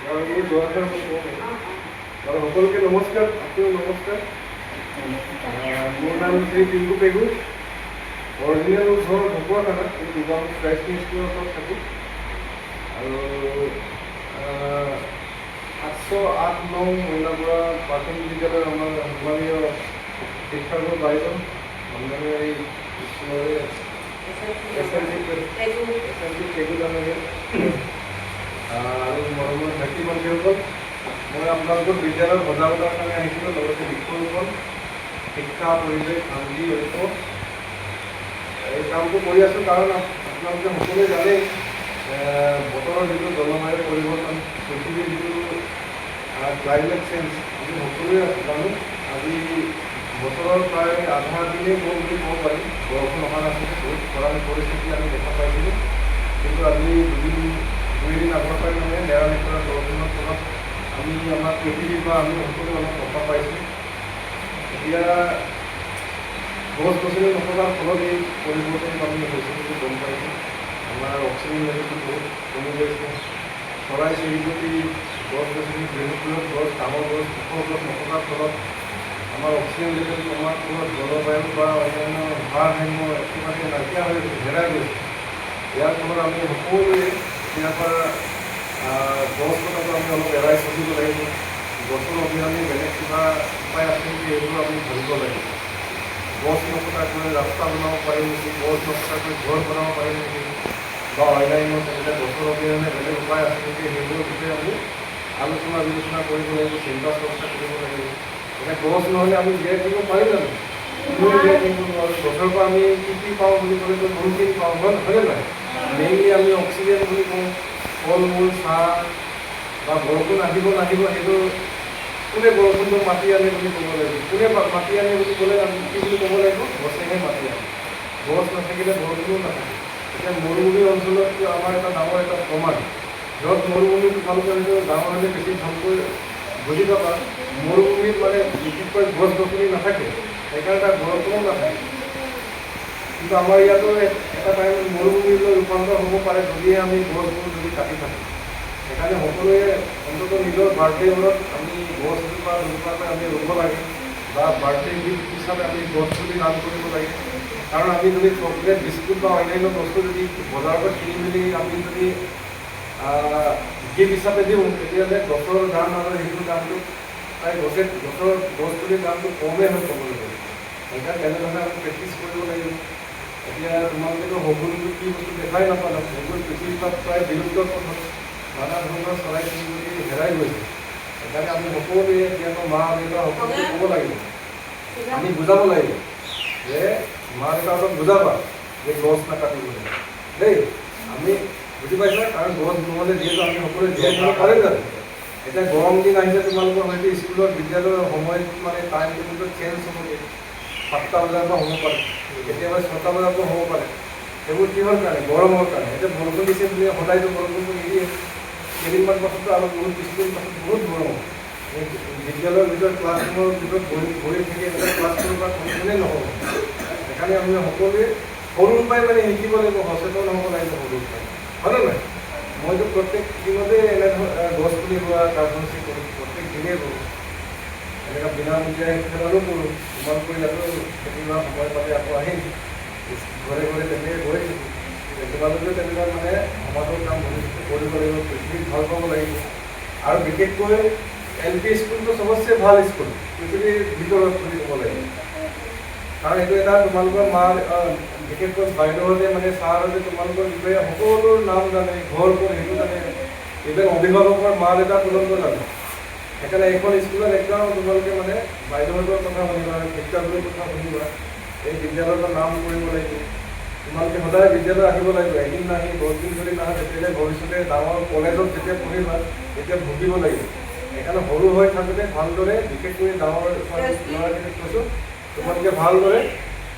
সকলকে নমস্কাৰ। আপোনাক নমস্কাৰ। মোৰ নাম শ্ৰী টিংকু পেগু। অৰিজিনেল ঘৰ ঢকুৱাখানা, কিন্তু দুগাঁও ক্ৰাইষ্ট স্কুলৰ ওচৰত থাকোঁ। আৰু 808-9 মহিলাপুৰা প্ৰাথমিক বিদ্যালয়ৰ আমাৰ সন্মানীয় শিক্ষাগুৰু বাইদেউ মানে এই স্কুলৰে SLC পেগু ডাঙৰীয়া আৰু মৰমৰ ভাইটি ভণ্টিসকল, মই আপোনালোকৰ বিদ্যালয়ত সজাগতাৰ কাৰণে আহিছিলোঁ। লগতে বৃক্ষৰোপণ, শিক্ষা, পৰিৱেশ, শান্তি, ঐক্য এই কামটো কৰি আছোঁ। কাৰণ আপোনালোকে সকলোৱে জানেই বতৰৰ যিটো জলবায়ু পৰিৱৰ্তন, পৃথিৱীৰ যিটো ক্লাইমেট চেঞ্জ আমি সকলোৱে জানো। আজি বতৰৰ প্ৰায় আধা দিনেই গ'ল বুলি ক'ব পাৰি। বৰষুণ অহা নাছিলে, বহুত খৰাং পৰিস্থিতি আমি দেখা পাইছিলোঁ। কিন্তু আজি দুদিন আগৰ পৰাই মানে নেৰা নেপেৰা বৰষুণৰ ফলত আমি আমাৰ পৃথিৱীৰ পৰা আমি সকলো অলপ সকাহ পাইছোঁ। এতিয়া গছ গছনি নথকাৰ ফলত এই পৰিৱৰ্তনটো আমি হৈছে বুলি গম পাইছোঁ। আমাৰ অক্সিজেন লেভেলটো বহুত কমি গৈছে। চৰাই চিৰিকটি, গছ গছনি, বৃহৎ গছ, ডাঙৰ গছ, ওখ গছ নথকাৰ ফলত আমাৰ অক্সিজেন লেভেল কমাৰ ফলত জলবায়ু বা অন্যান্য ভাৰসাম্য একেবাৰে নাইকিয়া হৈ হেৰাই গৈছে। ইয়াৰ ফলত আমি সকলোৱে ইয়াৰ পৰা গছ কটাটো আমি অলপ এৰাই চলিব লাগিব। গছৰ অবিহনে বেলেগ কিবা উপায় আছে নেকি, এইবোৰ আমি ভাবিব লাগিব। গছ নকটাকৈ ৰাস্তা বনাব পাৰিম নেকি, গছ নকটাকৈ ঘৰ বনাব পাৰিম নেকি, বা অন্যান্য তেনেকৈ গছৰ অবিহনে বেলেগ উপায় আছে নেকি, সেইবোৰৰ বিষয়ে আমি আলোচনা বিলোচনা কৰিব লাগিব, চিন্তা চৰ্চা কৰিব লাগিব। এতিয়া গছ নহ'লে আমি জীয়াই থাকিব পাৰিম জানো? জীয়াই থাকিব নোৱাৰোঁ। গছৰ পৰা আমি কি পাওঁ বুলি ক'লেতো বহুতখিনি পাওঁ, হয়নে নাই? মেইনলি আমি অক্সিজেন বুলি কওঁ, ফল মূল, চাহ বা বৰষুণ আহিব নাহিব সেইটো কোনে বৰষুণটো মাতি আনে বুলি ক'ব লাগিব? কোনে মাতি আনে বুলি ক'লে আমি কি বুলি ক'ব লাগিব? গছেহে মাতি আনে। গছ নাথাকিলে বৰষুণো নাথাকে। এতিয়া মৰুভূমি অঞ্চলত আমাৰ এটা ডাঙৰ এটা প্ৰমাণ, য'ত মৰুভূমি তোমালোকে হয়তো ডাঙৰ হ'লে বেছি ভালকৈ বুজি পাবা। মৰুভূমিত মানে বিশেষকৈ গছ গছনি নাথাকে, সেইকাৰণে তাত বৰষুণো নাথাকে। কিন্তু আমাৰ ইয়াতো এটা টাইমত মৰুভূমিলৈ ৰূপান্তৰ হ'ব পাৰে যদিহে আমি গছবোৰ যদি কাটি থাকোঁ। সেইকাৰণে সকলোৱে অন্ততঃ নিজৰ বাৰ্থডেবোৰত আমি গছ দুজোপাকৈ আমি ৰুব লাগে, বা বাৰ্থডে গিফ্ট হিচাপে আমি গছ পুলি দান কৰিব লাগে। কাৰণ আমি যদি চকলেট, বিস্কুট বা অন্যান্য বস্তু যদি বজাৰৰ পৰা কিনি মেলি আমি যদি গিফ্ট হিচাপে দিওঁ, তেতিয়াহ'লে গছৰ দাম আৰু সেইটোৰ দামটো প্ৰায় গছ পুলিৰ দামটো কমেই হৈ ক'ব লাগিব। সেইকাৰণে তেনেধৰণে আমি প্ৰেক্টিছ কৰিব লাগিব। এতিয়া তোমালোকেতো শগুনটো কি বস্তু দেখাই নাপালা। শগুন পৃথিৱীৰ পৰা প্ৰায় বিলুপ্ত পথত, নানা ধৰণৰ চৰাই চিৰিকটি হেৰাই গৈছে। সেইকাৰণে আমি সকলোৱে এতিয়াতো মা দেউতা সকলোকে ক'ব লাগিব, আমি বুজাব লাগিব যে মা দেউতাহঁতক বুজাবা যে গছ নাকাটিবলৈ দেই। আমি বুজি পাইছা? কাৰণ গছ নহ'লে যিহেতু আমি সকলোৱে জীয়াই থাকিব পাৰিম জানো? এতিয়া গৰম দিন আহিছে, তোমালোকৰ হয়তো স্কুলত বিদ্যালয়ৰ সময়ত মানে টাইম টেবুলটো চেঞ্জ হ'বগৈ। 7টা বজাৰ পৰা হ'ব পাৰে, কেতিয়াবা 6টা বজাৰ পৰা হ'ব পাৰে। সেইবোৰ কিহৰ কাৰণে? গৰমৰ কাৰণে। এতিয়া বৰষুণ দিছে বুলি সদায়তো বৰষুণটো নিদিয়ে। কেইদিনমান পাছততো আৰু বহুত কিছুদিন পাছত বহুত গৰম। বিদ্যালয়ৰ ভিতৰত ক্লাছৰুমৰ ভিতৰত বহি থাকি এনেকৈ ক্লাছ কৰিব পৰা কোনোদিনেই নহ'ব। সেইকাৰণে আমি সকলোৱে সৰুৰ পৰাই মানে শিকিব লাগিব, সচেতন হ'ব লাগিব সৰুৰ পৰাই, হয়নে নাই? মইতো প্ৰত্যেক দিনতে এনেধৰণৰ গছ পুলি ৰোৱা কাৰ্যসূচী কৰোঁ, প্ৰত্যেক দিনেই কৰোঁ। এনেকৈ বিনামূলীয়া শিক্ষাদানো কৰোঁ। তোমালোকৰ ইয়াতো কেতিয়াবা সময় পালে আকৌ আহিম, ঘৰে ঘৰে তেনেকৈ গৈ থাকোঁ। তোমালোকেও তেনেকুৱা মানে সমাজৰ কাম ভৱিষ্যতে কৰিব লাগিব, পৃথিৱীক ভাল পাব লাগিব। আৰু বিশেষকৈ LP স্কুলটো চবতছে ভাল স্কুল পৃথিৱীৰ ভিতৰত বুলি ক'ব লাগিব। কাৰণ এইটো এটা তোমালোকৰ মা বিশেষকৈ বাইদেউহঁতে মানে ছাৰহঁতে তোমালোকৰ বিষয়ে সকলোৰ নাম জানে, ঘৰ ক'ত সেইটো জানে, ইভেন অভিভাৱকৰ মা দেউতা পৰ্যন্ত জানে। সেইকাৰণে এইখন স্কুলত একদম তোমালোকে মানে বাইদেউহঁতৰ কথা শুনিবা, শিক্ষাগুৰুৰ কথা শুনিবা, এই বিদ্যালয়ৰ নাম কৰিব লাগিব। তোমালোকে সদায় বিদ্যালয় আহিব লাগিব। এদিন নাহি 10 দিন ধৰি নাহা, তেতিয়াহ'লে ভৱিষ্যতে ডাঙৰ কলেজত যেতিয়া পঢ়িবা তেতিয়া ভুগিব লাগিব। সেইকাৰণে সৰু হৈ থাকোঁতে ভালদৰে, বিশেষকৈ ডাঙৰ ল'ৰাখিনিক কৈছোঁ, তোমালোকে ভালদৰে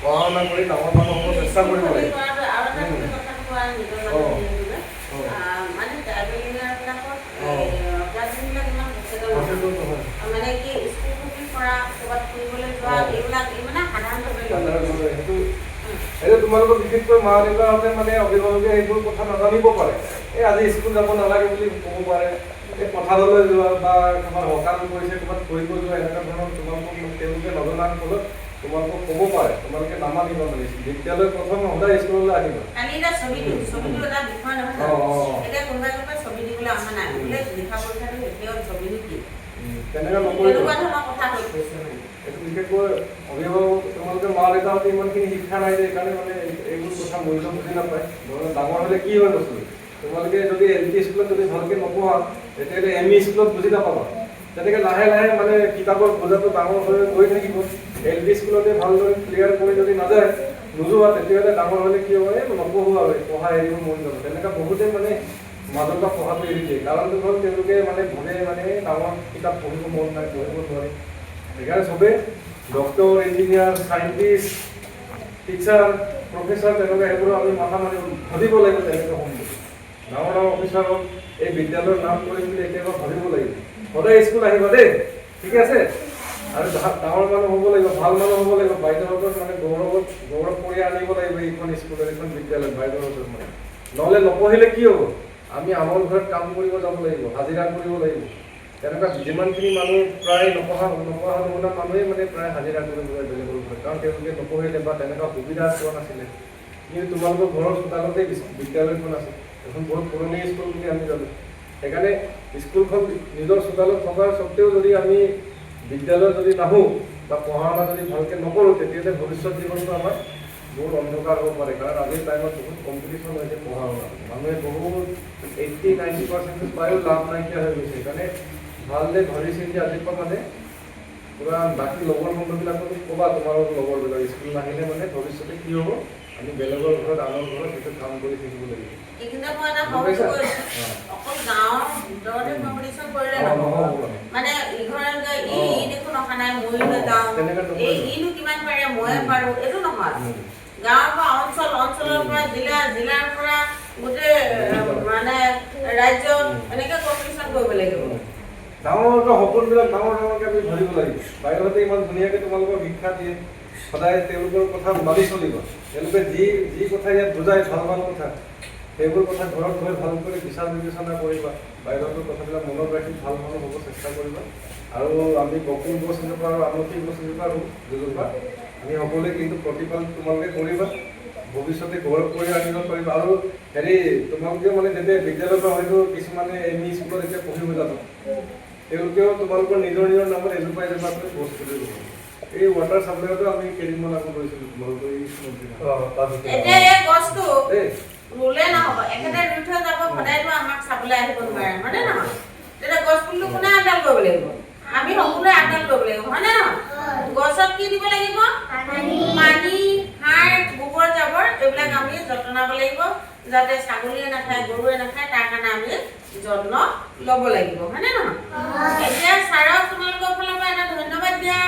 পঢ়া শুনা কৰি ডাঙৰ মানুহ হ'ব চেষ্টা কৰিব লাগিব। সেইটো তোমালোকৰ বিশেষকৈ মা দেউতাহঁতে মানে অভিভাৱকে সেইবোৰ কথা নাজানিব পাৰে। এই আজি স্কুল যাব নালাগে বুলি ক'ব পাৰে, এই পথাৰলৈ যোৱা বা ক'ৰবাত সকাম কৰিছে ক'ৰবাত ফুৰিব যোৱা এনেকুৱা ধৰণৰ তোমালোকক তেওঁলোকে নজনাৰ ফলত তোমালোকক ক'ব পাৰে তোমালোকে নামানিব মানে বিদ্যালয় প্ৰথম সদায় স্কুললৈ আহিবা কালি এটা ছবিটো এটা বিষয় নহয় এতিয়া কোনোবাই কোনোবাই ছবি দিবলৈ অহা নাই বোলে লিখা পৰীক্ষাটো এতিয়াও ছবিটো কি তেনেকুৱা নকৰিবা তেনেকুৱা ধৰণৰ কথা কৈ কৈছে মানে এইটো বিশেষকৈ অভিভাৱক তোমালোকে মা দেউতাহঁতে ইমানখিনি শিক্ষা নাই যে সেইকাৰণে মানে এইবোৰ কথা মূল্য বুজি নাপায় ডাঙৰ হ'লে কি হয় বস্তুটো তোমালোকে যদি LP স্কুলত যদি ভালকৈ নপঢ়া তেতিয়াহ'লে ME স্কুলত বুজি নাপাবা তেনেকৈ লাহে লাহে মানে কিতাপৰ বোজাটো ডাঙৰ হৈ গৈ থাকিব LP স্কুলতে ভালদৰে ক্লিয়াৰ কৰি যদি নাযায় নোযোৱা তেতিয়াহ'লে ডাঙৰ হ'লে কি হয় নপঢ়ো আৰু পঢ়া এৰিব মন যাব তেনেকুৱা বহুতে মানে মাজতে পঢ়াটো এৰি দিয়ে কাৰণটো হ'ল তেওঁলোকে মানে ভাবে মানে ডাঙৰ কিতাপ পঢ়িব মন নাই পঢ়িব নোৱাৰে সেইকাৰণে চবেই doctor engineer scientist teacher professor তেনেকুৱা এইবোৰ আমি মাথা মাৰি ভাবিব লাগিব তেনেকৈ হ'ম বুলি ডাঙৰ ডাঙৰ অফিচাৰ হ'ল এই বিদ্যালয়ৰ নাম কৰিম বুলি এতিয়াবা ভাবিব লাগিব সদায় স্কুল আহিবা দেই ঠিক আছে আৰু ডাঙৰ মানুহ হ'ব লাগিব ভাল মানুহ হ'ব লাগিব বাইদেউহঁতক মানে গৌৰৱ কৰি আনিব লাগিব এইখন স্কুলত এইখন বিদ্যালয়ত বাইদেউহঁতক মানে নহ'লে নপঢ়িলে কি হ'ব আমি আমাৰ ঘৰত কাম কৰিব যাব লাগিব হাজিৰা কৰিব লাগিব তেনেকুৱা যিমানখিনি মানুহ প্ৰায় নপঢ়া নুশুনা মানুহে মানে প্ৰায় হাজিৰা কৰিব যায় বেলেগৰ ঘৰত কাৰণ তেওঁলোকে নপঢ়িলে বা তেনেকুৱা সুবিধা পোৱা নাছিলে কিন্তু তোমালোকৰ ঘৰৰ চোতালতে বিদ্যালয়খন আছে এখন বহুত পুৰণি স্কুল বুলি আমি জানো সেইকাৰণে স্কুলখন নিজৰ চোতালত থকাৰ স্বত্তেও যদি আমি বিদ্যালয় যদি নাহোঁ বা পঢ়া শুনা যদি ভালকৈ নকৰোঁ তেতিয়াহ'লে ভৱিষ্যত জীৱনটো আমাৰ বহুত অন্ধকাৰ হ'ব পাৰে কাৰণ আজিৰ টাইমত বহুত কম্পিটিশ্যন হৈছে পঢ়া শুনা মানুহে বহুত 80-90% পায়ো লাভ নাইকিয়া হৈ গৈছে সেইকাৰণে ভালদৰে ভাবি চিন্তি আজিৰ পৰা মানে পুৰা বাকী লগৰ বন্ধুবিলাককো ক'বা তোমালোকৰ লগৰবিলাক স্কুল নাহিলে মানে ভৱিষ্যতে কি হ'ব আমি বেলেগৰ ঘৰত আনৰ ঘৰত সেইটো কাম কৰি থাকিব লাগিব এইখিনিতে মই এটা সহজ কৰিছোঁ অকল গাঁৱৰ ভিতৰতে কম্পিটিশ্যন কৰিলে নহ'ব মানে ইঘৰে ই দেখোন অহা নাই ময়ো নাযাওঁ ইনো কিমান পাৰে ময়ে পাৰোঁ এইটো নহয় গাঁৱৰ পৰা অঞ্চলৰ পৰা জিলাৰ পৰা গোটেই মানে ৰাজ্য এনেকৈ কম্পিটিশ্যন কৰিব লাগিব ডাঙৰ সপোনবিলাক ডাঙৰকৈ আমি ধৰিব লাগিব বাইদেউহঁতে ইমান ধুনীয়াকৈ তোমালোকক শিক্ষা দিয়ে সদায় তেওঁলোকৰ কথা মানি চলিব তেওঁলোকে যি কথা ইয়াত বুজায় ভাল কথা সেইবোৰ কথা ঘৰত গৈ ভাল কৰি বিচাৰ বিবেচনা কৰিবা বাইদেউহঁতৰ কথাবিলাক মনত ৰাখি ভাল মানুহ হ'ব চেষ্টা কৰিবা আৰু আমি বকুল গছ এজোপা আৰু আমলখি গছ এজোপা ৰুম দুজোপা আমি সকলোৱে কিন্তু প্ৰতিপাল তোমালোকে কৰিবা ভৱিষ্যতে গৌৰৱ কৰি আনিব পাৰিবা আৰু তোমালোকে মানে যেতিয়া বিদ্যালয়ৰ পৰা হয়তো কিছুমানে ME স্কুলত এতিয়া পঢ়িব যাব তেওঁলোকেও তোমালোকৰ নিজৰ নামত এজোপা কৰি গছ পুলি ৰুব এই ৱাটাৰ চাপ্লাইতো আমি কেইদিনমান আগত গৈছিলোঁ তোমালোকৰ এতিয়া এই গছটো ৰুলে নহ'ব একেবাৰে ৰুই থৈ যাব সদায়তো আমাক চাবলৈ আহিব নোৱাৰে হয়নে নহয় তেতিয়া গছ পুলিটো কোনে আপডাল কৰিব লাগিব আমি সকলোৱে আপডাল কৰিব লাগিব হয়নে নহয় গছত কি দিব লাগিব পানী সাৰ গোবৰ জাবৰ এইবিলাক আমি যত্ন ল'ব লাগিব যাতে ছাগলীয়ে নাখায় গৰুৱে নাখায় তাৰ কাৰণে আমি যত্ন ল'ব লাগিব হয়নে নহয় এতিয়া ছাৰক তোমালোকৰ ফালৰ পৰা এটা ধন্যবাদ দিয়া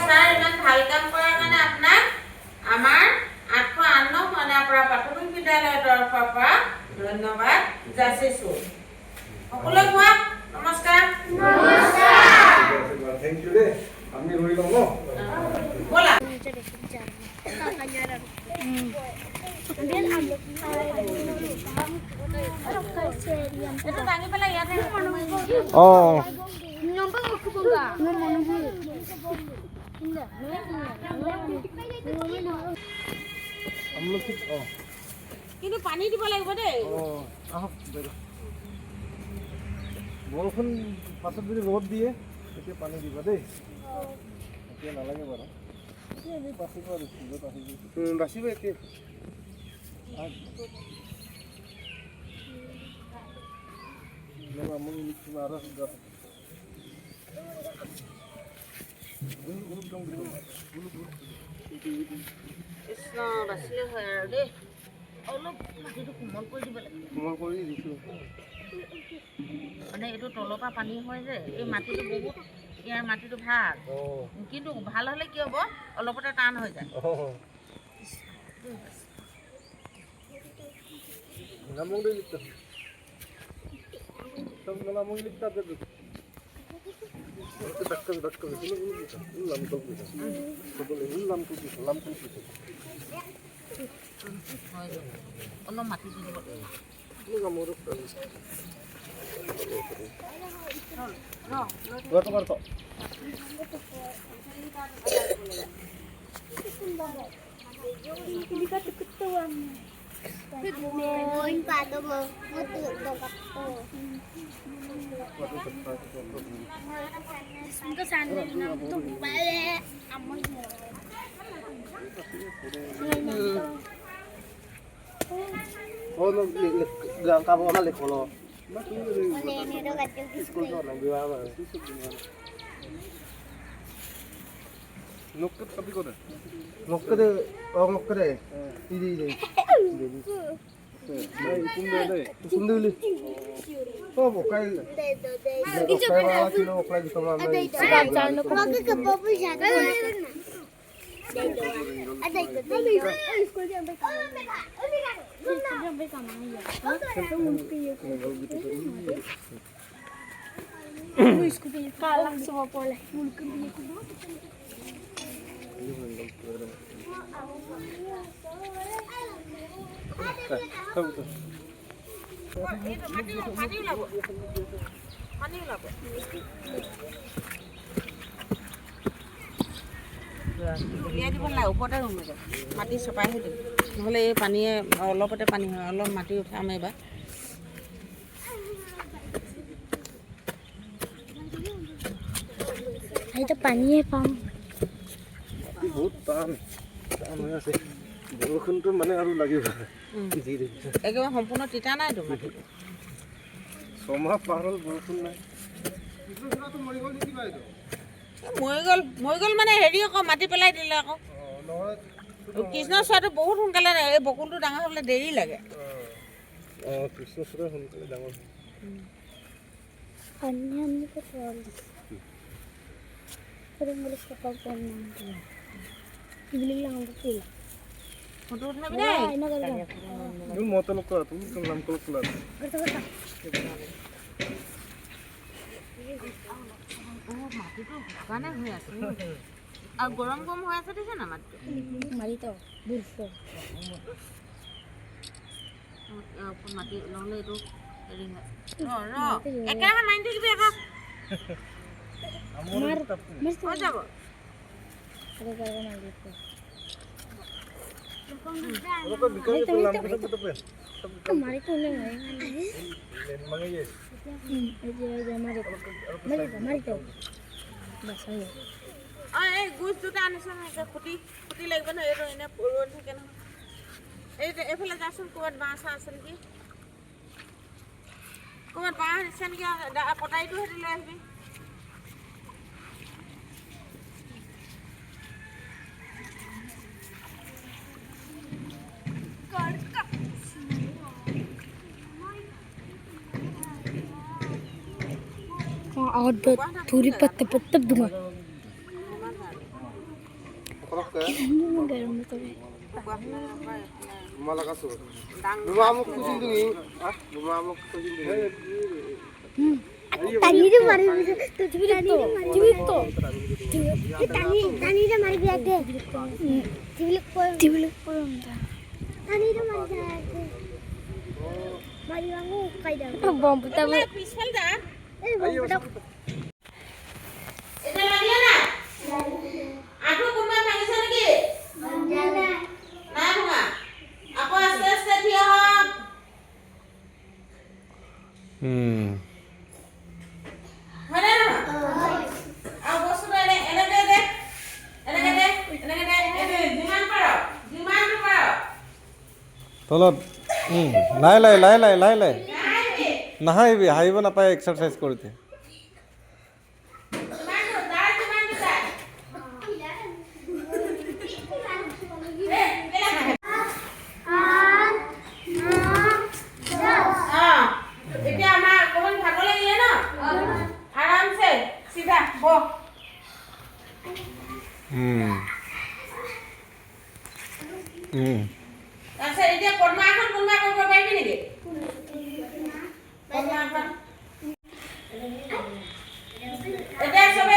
ছাৰ ইমান ভাল কাম কৰাৰ কাৰণে আপোনাক আমাৰ 808 নং মইনাপাৰা প্ৰাথমিক বিদ্যালয়ৰ তৰফৰ পৰা ধন্যবাদ যাচিছোঁ সকলোৱে কোৱা নমস্কাৰ থেংক ইউ দেই আমি ৰুই লওঁ ন ব'লা itu tangi pala ya teh oh nyampe aku bangga আমলখি কিন্তু পানী দিব লাগিব দেই আহক বৰষুণ পাছত যদি ৰ'দ দিয়ে তেতিয়া পানী দিবা দেই এতিয়া নালাগে বাৰু বাচিব এতিয়া কৃষ্ণ বাচিলে হয় আৰু দেই অলপ মাটিটো কোমল কৰি দিব লাগে কোমল কৰি দিছোঁ মানে এইটো তলৰ পৰা পানী হয় যে এই মাটিটো বহুত ইয়াৰ মাটিটো ভাল কিন্তু ভাল হ'লে কি হ'ব অলপতে টান হৈ যায় অলপ মাটি দি দিব Moin pada mau betul dokat tuh. Semoga sana tuh balik aman semua. Oh, gang kamu mana lek kalau Ini dokat tuh. school tuh nang biwa apa? নকত কপি করে Ngokkede, oh ngokkede. Ini. Kumduli. Oh, bukan. Bukan malah kilo lagi sama Maka ke babu jatuh. Ada itu. Sekolah sampai sampai kemana ya? Itu mungkin ya. Kalang semua boleh. Mungkin dia উলিয়াই দিব নালাগে, ওপৰতে room এবাৰ মাটি চপাই দিম, নহ'লে এই পানীয়ে অলপতে পানী হয়, অলপ মাটি উঠাম এইবাৰ। itu পানীয়ে পাম। বহুত টান হৈ আছে বৰষুণটো মানে আৰু লাগিব একেবাৰে সম্পূৰ্ণ তিতা নাইতো মাটিটো। ছমাহ পাৰ হ'ল বৰষুণ নাই মৰি গ'ল মানে হেৰি আকৌ মাটি পেলাই দিলে আকৌ। কৃষ্ণচূড়াটো বহুত সোনকালে এই বকুলটো ডাঙৰ হ'বলৈ দেৰি লাগে। কৃষ্ণচূড়া সোনকালে ডাঙৰ ফটো উঠাবি দেই। মতো নকৰা তুমি নাম কল কলা মাটিটো শুকানে হৈ আছে আৰু গৰম হৈ আছে দেখিছে না মাটিটো। মাটি নহ'লে এইটো হেৰি হয়। একেৰাহে মাৰি থাকিবি আকৌ হৈ যাব। এই গুচ দুটা আনিছে নহয়, খুটি লাগিব নহয়, এইটো এনে ৰৈ থাকে নহয়। এইফালে যাচোন, ক'ৰবাত বাঁহ চাহ আছে নেকি, ক'ৰবাত বাঁহ আছে নেকি, কটাৰীটো সেইটো লৈ আহিবি। Ada turi patep dulu. Malah kasur. Rumahmu kucing dulu. Rumahmu kucing dulu. Tani itu mari tu tani itu. Tani itu mari biade. Cibilik pun. Tani itu mari biade. Mari bangu kaida. Bom putar. পিছফাল যা। Ayo. এটা লাগিলে না আঁঠু কোনোবা ভাঙিছে নেকি? নাই ভঙা। আকৌ আস্তে আস্তে থিয় হওক। হয়নে নহয়? আৰু বস্তুটো এনেকৈ দে, যিমান পাৰ, যিমানটো পাৰ। তলত লাই নাহাহিবি, হাঁহিব নাপায় এক্সাৰচাইজ কৰোঁতে। এতিয়া আমাৰ অকণমান ভাগৰ লাগিলে ন, আৰামছে চিধা বহ। তাৰপিছত এতিয়া পদ্মাসন কোনোবা কৰিব পাৰিবি নেকি? পদ্মাসন এতিয়া চবে